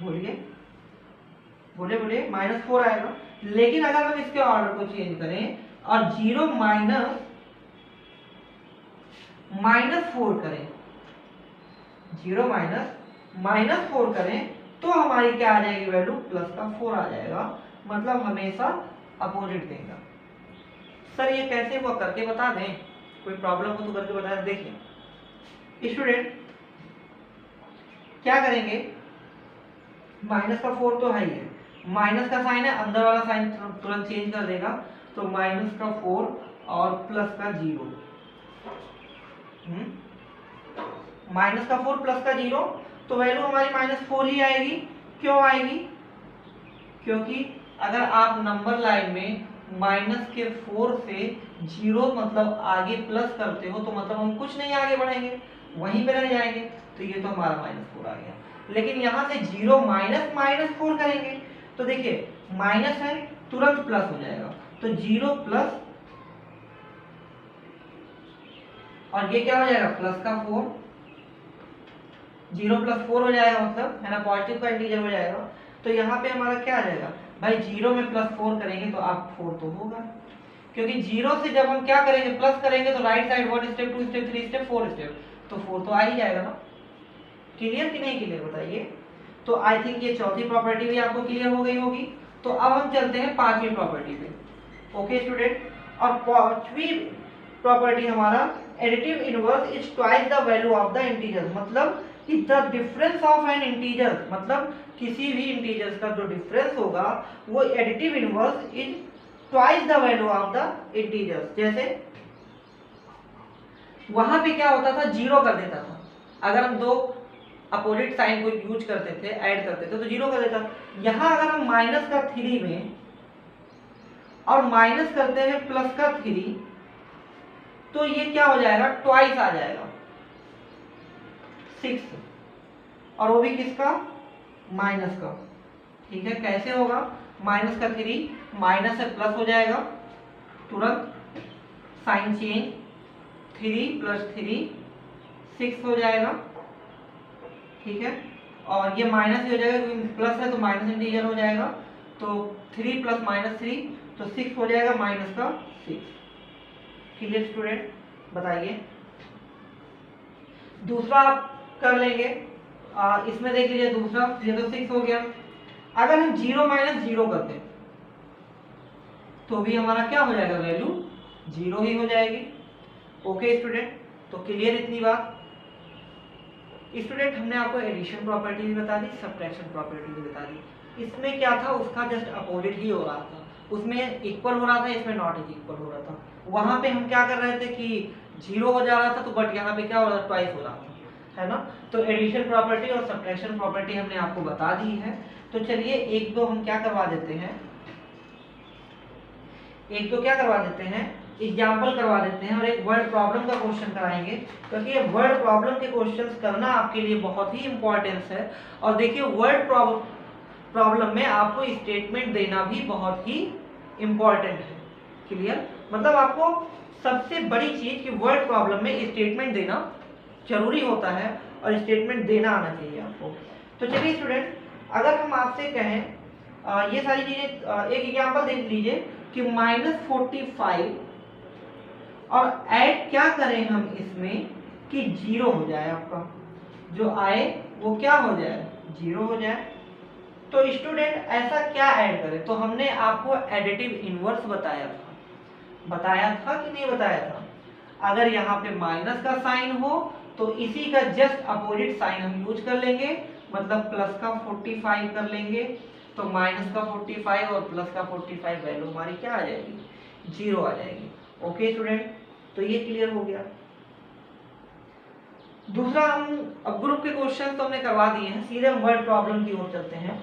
[SPEAKER 1] बोलिए बोलिए बोलिए, -4 आएगा। लेकिन अगर हम इसके ऑर्डर को चेंज करें और 0 -4 करें, 0 -4 करें तो हमारी क्या आ जाएगी वैल्यू, +4 आ जाएगा। मतलब हमेशा अपोजिट देगा। सर ये कैसे हुआ, करके बता दें, कोई प्रॉब्लम हो तो करके बता दें। देखिए स्टूडेंट क्या करेंगे, माइनस का 4 तो है ही है, माइनस का साइन है, अंदर वाला साइन तुरंत चेंज कर देगा, तो माइनस का 4 और प्लस का 0, माइनस का 4 प्लस का 0, तो वैल्यू हमारी -4 ही आएगी। क्यों आएगी? क्योंकि अगर आप नंबर लाइन में माइनस के 4 से 0 मतलब आगे प्लस करते हो, तो मतलब हम कुछ नहीं आगे बढ़ेंगे, वहीं पे रह जाएंगे, तो ये तो हमारा -4 आ गया। लेकिन यहाँ से 0 -4 करेंगे, तो देखिए माइनस है तुरंत प्लस हो जाएगा, तो 0 प्लस, और ये क्या हो जाएगा प्लस का 4, 0 + 4 हो जाएगा, मतलब है ना, पॉजिटिव का इंटीजर हो जाएगा। तो यहाँ पे हमारा क्या आ जाएगा भाई, 0 में +4 करेंगे तो आप 4 तो होगा, क्योंकि 0 से जब हम क्या करेंगे प्लस करेंगे तो right side 1 step 2 step 3 step 4 step, तो 4 तो आ ही जाएगा ना। क्लियर कि नहीं क्लियर बताइए? तो आई थिंक ये चौथी प्रॉपर्टी भी आपको क्लियर हो गई होगी। तो अब हम चलते हैं पांचवी प्रॉपर्टी पे। ओके स्टूडेंट, और पांचवी प्रॉपर्टी हमारा additive inverse is twice the value of the integer, मतलब कि the difference of an integer, मतलब किसी भी इंटीजर्स का जो डिफरेंस होगा वो additive inverse is twice the value of the integers. जैसे वहां पे क्या होता था, 0 कर देता था, अगर हम दो अपोजिट साइन को यूज करते थे, ऐड करते थे, तो 0 कर देता। यहां अगर हम माइनस का 3 में और माइनस करते हैं प्लस का 3, तो ये क्या हो जाएगा, ट्वाइस आ जाएगा 6, और वो भी किसका, माइनस का। ठीक है, कैसे होगा, माइनस का 3 माइनस से प्लस हो जाएगा, तुरंत साइन चेंज, 3 + 3 6 हो जाएगा। ठीक है, और ये माइनस ही हो जाएगा क्योंकि प्लस है तो माइनस इंटीजर हो जाएगा, तो 3 + -3 तो 6 हो जाएगा माइनस का 6। क्लियर स्टूडेंट बताइए? दूसरा आप कर लेंगे, इसमें देख लीजिए दूसरा, ये तो 6 हो गया। अगर हम 0 - 0 करते तो भी हमारा क्या हो जाएगा, वैल्यू 0 ही हो जाएगी। ओके स्टूडेंट, तो क्लियर इतनी बात? स्टूडेंट हमने आपको एडिशन प्रॉपर्टी भी बता दी, सब्ट्रैक्शन प्रॉपर्टी भी बता दी। इसमें क्या था, उसका जस्ट अपोजिट ही हो रहा था, उसमें इक्वल हो रहा था, इसमें नॉट इक्वल हो रहा था। वहां पे हम क्या कर रहे थे कि 0 हो जा रहा था, तो बट यहाँ पे क्या हो रहा था, ट्वाइस हो रहा था, है ना। तो एडिशन प्रॉपर्टी और सब्ट्रैक्शन प्रॉपर्टी हमने आपको बता दी है। तो चलिए एक दो हम क्या करवा देते हैं, एक दो क्या करवा देते हैं, एग्जाम्पल करवा देते हैं, और एक वर्ड प्रॉब्लम का क्वेश्चन कराएंगे, क्योंकि ये वर्ड प्रॉब्लम के क्वेश्चंस करना आपके लिए बहुत ही इंपॉर्टेंस है। और देखिए वर्ड प्रॉब्लम में आपको स्टेटमेंट देना भी बहुत ही इंपॉर्टेंट है। क्लियर, मतलब आपको सबसे बड़ी चीज कि वर्ड प्रॉब्लम में स्टेटमेंट देना जरूरी होता है, और स्टेटमेंट देना आना चाहिए आपको। तो चलिए स्टूडेंट, अगर हम आपसे कहें ये सारी चीजें, एक एग्जाम्पल देख लीजिए कि -45 और ऐड क्या करें हम इसमें कि 0 हो जाए, आपका जो आए वो क्या हो जाए, 0 हो जाए। तो स्टूडेंट ऐसा क्या ऐड करें, तो हमने आपको एडिटिव इनवर्स बताया था कि नहीं बताया था? अगर यहाँ पे माइनस का साइन हो तो इसी का जस्ट अपोजिट साइन हम यूज कर लेंगे, मतलब प्लस का 45 कर लेंगे, तो माइनस का 45 और प्लस का 45 वैल्यू हमारी क्या आ जाएगी, 0 आ जाएगी। ओके स्टूडेंट, तो ये क्लियर हो गया। दूसरा, हम अब ग्रुप के क्वेश्चन तो हमने करवा दिए हैं, सीधे हम वर्ड प्रॉब्लम की ओर चलते हैं।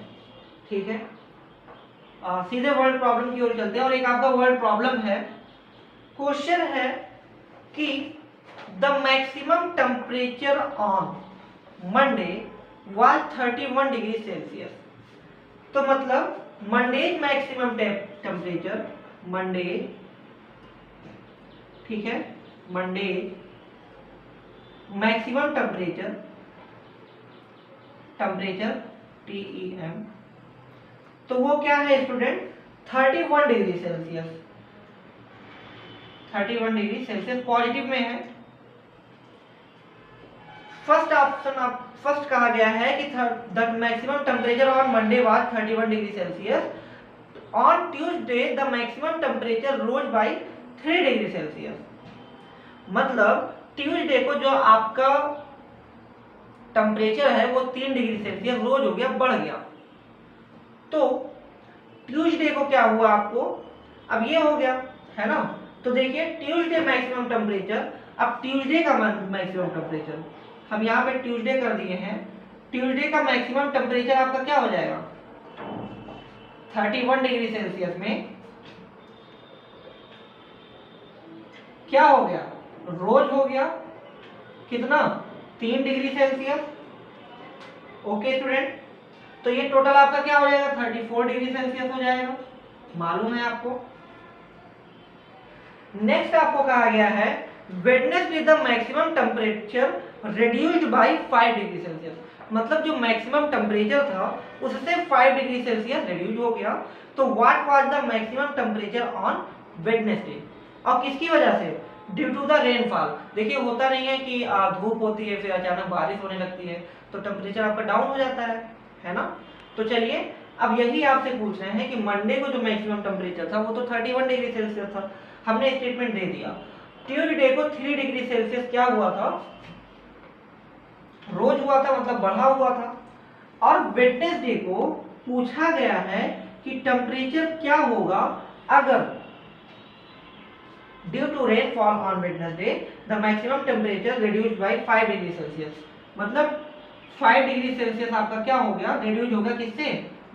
[SPEAKER 1] ठीक है, सीधे वर्ड प्रॉब्लम की ओर चलते हैं, और एक आपका वर्ड प्रॉब्लम है, क्वेश्चन है कि the maximum temperature on Monday was 31 degree Celsius. तो मतलब मंडे मैक्सिमम टेम्परेचर, मंडे, ठीक है, मंडे मैक्सिमम टेम्परेचर TEM, तो वो क्या है student, 31 degree Celsius, 31 degree Celsius positive में है। फर्स्ट ऑप्शन, आप फर्स्ट कहा गया है कि the maximum temperature on Monday was 31 degree Celsius, on Tuesday the maximum temperature rose by 3 degree Celsius. मतलब ट्यूसडे को जो आपका टेम्परेचर है वो 3 डिग्री सेल्सियस रोज हो गया, बढ़ गया। तो ट्यूसडे को क्या हुआ आपको, अब ये हो गया है ना। तो देखिए ट्यूसडे मैक्सिमम टेम्परेचर, अब ट्यूसडे का मैक्सिमम टेम्परेचर हम यहाँ पे ट्यूसडे कर दिए हैं। ट्यूसडे का मैक्सिमम टेम्परेचर आपका क्या हो जाएगा 31 डिग्री सेल्सियस में क्या हो गया, रोज हो गया कितना 3 डिग्री सेल्सियस। ओके स्टूडेंट, तो ये टोटल आपका क्या हो जाएगा 34 डिग्री सेल्सियस हो जाएगा, मालूम है आपको। नेक्स्ट आपको कहा गया है Wednesday the maximum temperature reduced by 5 degree Celsius, मतलब जो मैक्सिमम टेम्परेचर था उससे 5 डिग्री सेल्सियस रिड्यूस हो गया। तो what was the maximum temperature on Wednesday, और किसकी वजह से, ड्यू टू द रेनफॉल। देखिए होता नहीं है कि धूप होती है फिर अचानक बारिश होने लगती है तो टेम्परेचर आपका डाउन हो जाता है ना। तो चलिए अब यही आपसे पूछ रहे हैं कि मंडे को जो मैक्सिमम टेम्परेचर था वो तो 31 डिग्री सेल्सियस था, हमने स्टेटमेंट दे दिया। ट्यूसडे को 3 डिग्री सेल्सियस क्या हुआ था, रोज हुआ था, मतलब बढ़ा हुआ था। और वेडनेसडे को पूछा गया है कि टेम्परेचर क्या होगा अगर due to rainfall on Wednesday the maximum temperature reduced by 5 degree Celsius, मतलब 5 डिग्री सेल्सियस आपका क्या हो गया, रिड्यूस हो गया किससे,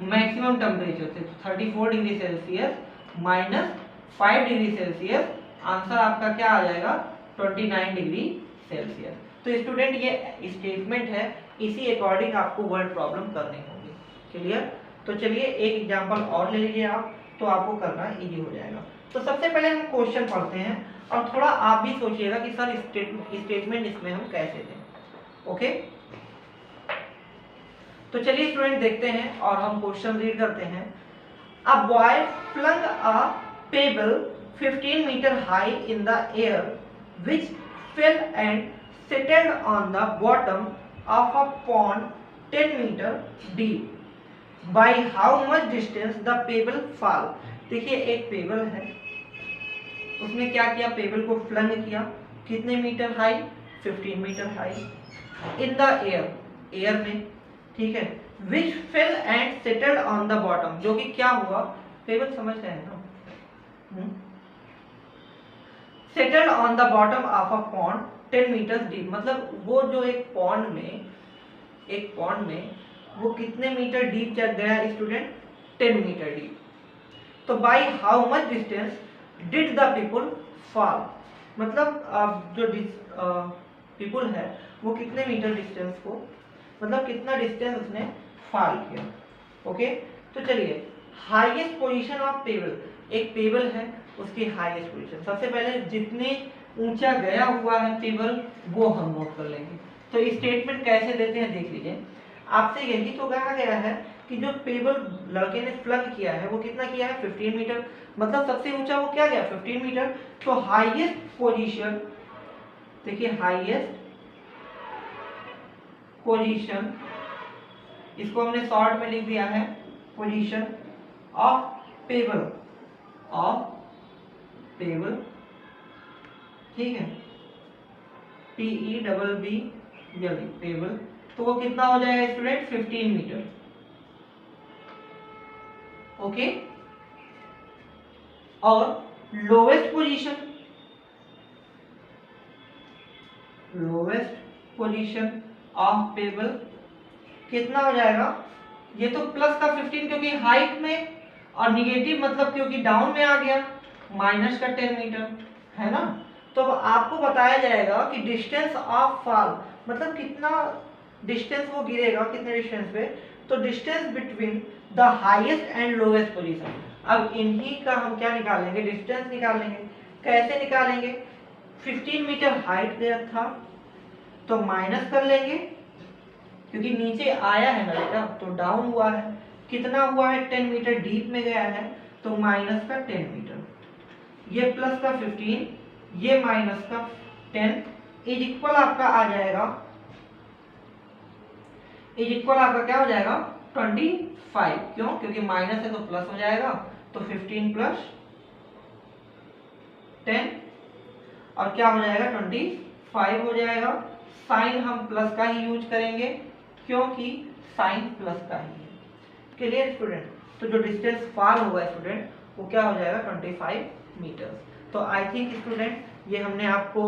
[SPEAKER 1] मैक्सिमम टेम्परेचर से। 34 degree Celsius minus 5 degree Celsius, answer आपका क्या आ जाएगा 29 डिग्री सेल्सियस। तो स्टूडेंट ये स्टेटमेंट है, इसी अकॉर्डिंग आपको वर्ड प्रॉब्लम करनी होगी। क्लियर, तो चलिए एक एग्जांपल और ले लीजिए आप, तो आपको करना इजी हो जाएगा। तो सबसे पहले हम क्वेश्चन पढ़ते हैं और थोड़ा आप भी सोचिएगा कि सर स्टेटमेंट इसमें हम कैसे दें। ओके, तो चलिए स्टूडेंट देखते हैं और हम क्वेश्चन रीड करते हैं। A boy flung a pebble 15 metre high in the air which fell and settled on the bottom of a pond 10 meter deep. By how much distance the pebble fall? देखिए एक payable है, उसने क्या किया, payable को flung किया, कितने metre high, 15 metre high in the air, air में, ठीक है। Which fell and settled on the bottom, जो कि क्या हुआ, पेबल समझ रहे हैं ना, settled on the bottom of a pond 10 metre deep, मतलब वो जो एक पॉन्ड में वो कितने मीटर डीप चल गया स्टूडेंट, 10 मीटर डीप। तो by how much distance did the people fall, मतलब जो पीपल है वो कितने मीटर डिस्टेंस को, मतलब कितना डिस्टेंस उसने फॉल किया। ओके, तो चलिए हाईएस्ट पोजीशन ऑफ पेबल, एक पेबल है उसकी हाईएस्ट पोजीशन, सबसे पहले जितने ऊंचा गया हुआ है पेबल वो हम नोट कर लेंगे। तो स्टेटमेंट कैसे देते हैं देख लीजिए, आपसे यही तो कहा गया है कि जो पेबल लड़के ने फ्लग किया है वो कितना किया है 15 मीटर, मतलब सबसे ऊंचा वो क्या गया 15 मीटर। तो हाईएस्ट पोजीशन, देखिए हाईएस्ट पोजीशन, इसको हमने शॉर्ट में लिख दिया है पोजीशन ऑफ पेबल, ठीक है, PEBBL पेबल, तो वो कितना हो जाएगा स्टूडेंट 15 मीटर। ओके, और लोवेस्ट पोजीशन ऑफ पेबल कितना हो जाएगा, ये तो प्लस का 15 क्योंकि हाइट में, और निगेटिव मतलब क्योंकि डाउन में आ गया, माइनस का 10 मीटर है ना। तो आपको बताया जाएगा कि डिस्टेंस ऑफ फॉल, मतलब कितना डिस्टेंस वो गिरेगा, कितने डिस्टेंस पे, तो distance between the highest and lowest position. अब इन्हीं का हम क्या निकालेंगे, डिस्टेंस निकालेंगे। कैसे निकालेंगे, 15 मीटर हाइट गया था तो माइनस कर लेंगे, क्योंकि नीचे आया है ना बेटा तो डाउन हुआ है, कितना हुआ है 10 मीटर डीप में गया है तो माइनस का 10 मीटर, ये प्लस का 15, ये माइनस का 10 इज इक्वल आपका आ जाएगा, इज इक्वल आपका क्या हो जाएगा 25। क्यों, क्योंकि माइनस है तो प्लस हो जाएगा, तो 15 प्लस 10 और क्या हो जाएगा 25 हो जाएगा। साइन हम प्लस का ही यूज करेंगे क्योंकि साइन प्लस का ही है। क्लियर स्टूडेंट, तो जो डिस्टेंस पार होगा स्टूडेंट वो क्या हो जाएगा 25 मीटर्स। तो आई थिंक स्टूडेंट ये हमने आपको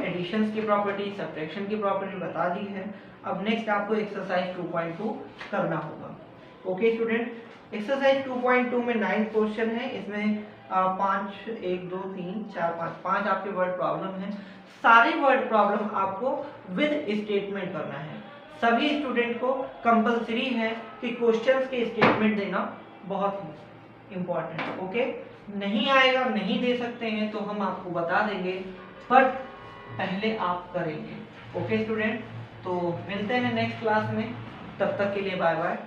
[SPEAKER 1] एडिशंस की प्रॉपर्टी, सब्ट्रैक्शन की प्रॉपर्टी बता दी है। अब नेक्स्ट आपको एक्सरसाइज 2.2 करना होगा। ओके स्टूडेंट, एक्सरसाइज 2.2 में 9 क्वेश्चन है। इसमें 5 1 2 3 4 5 आपके वर्ड प्रॉब्लम है। सारे वर्ड प्रॉब्लम आपको विद स्टेटमेंट करना है। सभी स्टूडेंट को कंपलसरी है कि क्वेश्चंस के स्टेटमेंट देना बहुत ही इंपॉर्टेंट। ओके, नहीं आएगा, नहीं दे सकते हैं तो हम आपको बता देंगे, बट पहले आप करेंगे। ओके स्टूडेंट, तो मिलते हैं नेक्स्ट क्लास में, तब तक के लिए बाय बाय।